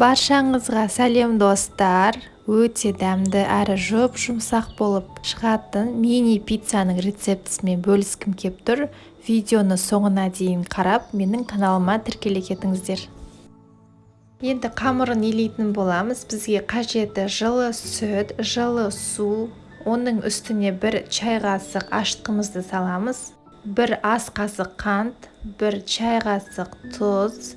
Баршаңызға сәлем достар. Өте дәмді әрі жұмсақ болып шығатын мини пиццаның рецептісімен бөліскім кеп тұр. Видеоны соңына дейін қарап, менің каналыма тіркеле кетіңіздер. Енді қамырын илейтін боламыз. Бізге қажеті жылы сүт, жылы су, оның үстіне 1 чай қасық ашытқымызды саламыз. 1 ас қасық қант, 1 чай қасық тұз,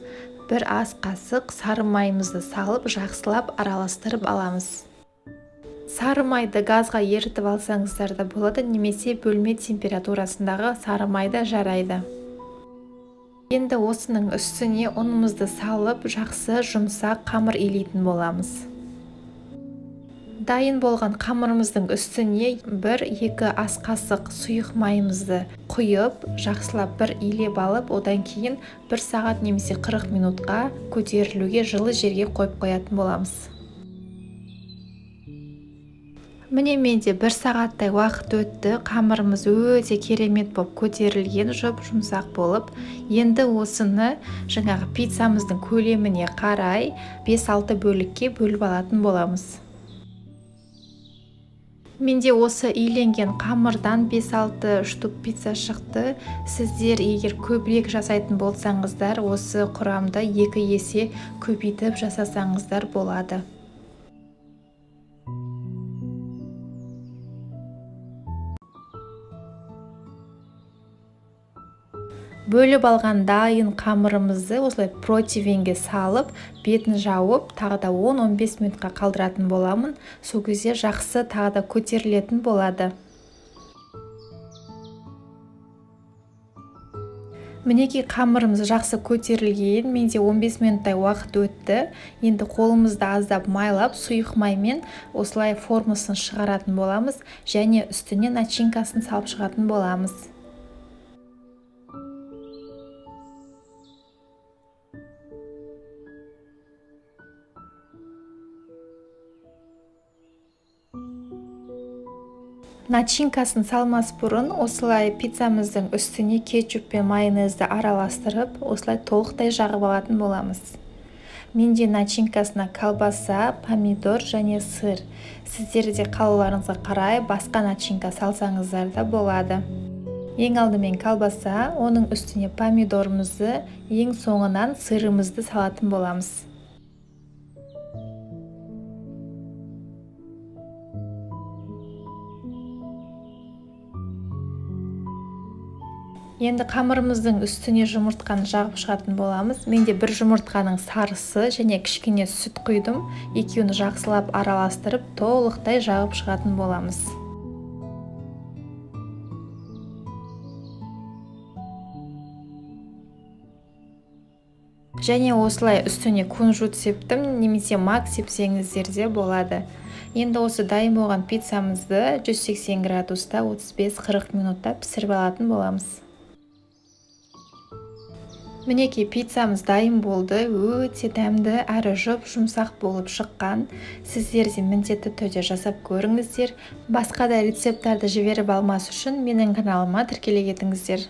1 ас қасық сары майымызды салып, жақсылап араластырып аламыз. Сары майды газға ерітіп алсаңыздар да болады, немесе бөлме температурасындағы сары майда жарайды. Енді осының үстіне ұнымызды салып, жақсы жұмсақ қамыр илейтін боламыз. Дайын болған қамырымыздың үстіне 1-2 ас қасық сұйық майымызды құйып, жақсылап бір илеп алып, одан кейін 1 сағат немесе 40 минутқа көтерілуге жылы жерге қойып қоятын боламыз. Міне менде 1 сағаттай уақыт өтті, қамырымыз өте керемет болып көтерілген, жұмсақ болып. Енді осыны жаңағы пиццамыздың көлеміне қарай 5-6 бөлікке бөліп алатын боламыз. Менде осы иленген қамырдан 5-6 штук пицца шықты. Сіздер егер көбірек жасайтын болсаңыздар, осы құрамды 2 есе көбейтіп жасасаңыздар болады. Бөліп алған дайын қамырымызды осылай противенге салып, бетін жауып, тағы да 10-15 минутқа қалдыратын боламын. Сол кезде жақсы тағы да көтерілетін болады. Мінекей қамырымыз жақсы көтерілген, менде 15 минуттай уақыт өтті. Енді қолымызды аздап майлап, сұйық маймен осылай формасын шығаратын боламыз, және үстіне начинкасын салып шығатын боламыз. Начинкасын салмас бұрын осылай пиццамыздың үстіне кетчуп пен майонезді араластырып, осылай толықтай жағып алатын боламыз. Менде начинкасына колбаса, помидор және сыр. Сіздерде қалауларыңызға қарай басқа начинка салсаңыздар да болады. Ең алдымен колбаса, оның үстіне помидорымызды, ең соңынан сырымызды салатын боламыз. Енді қамырымыздың үстіне жұмыртқаны жағып шығатын боламыз. Менде 1 жұмыртқаның сарысы және кішкене сүт құйдым. Екеуін жақсылап араластырып, толықтай жағып шығатын боламыз. Және осылай үстіне кунжут септім, немесе мак сепсеңіздер де болады. Енді осы дайын болған пиццамызды 180 градуста 35-40 минутта пісіріп алатын боламыз. Мінекей пиццамыз дайын болды, өте дәмді әрі жұмсақ болып шыққан. Сіздер де міндетті түрде жасап көріңіздер. Басқа да рецепттарды жіберіп алмас үшін менің каналыма тіркеле кетіңіздер.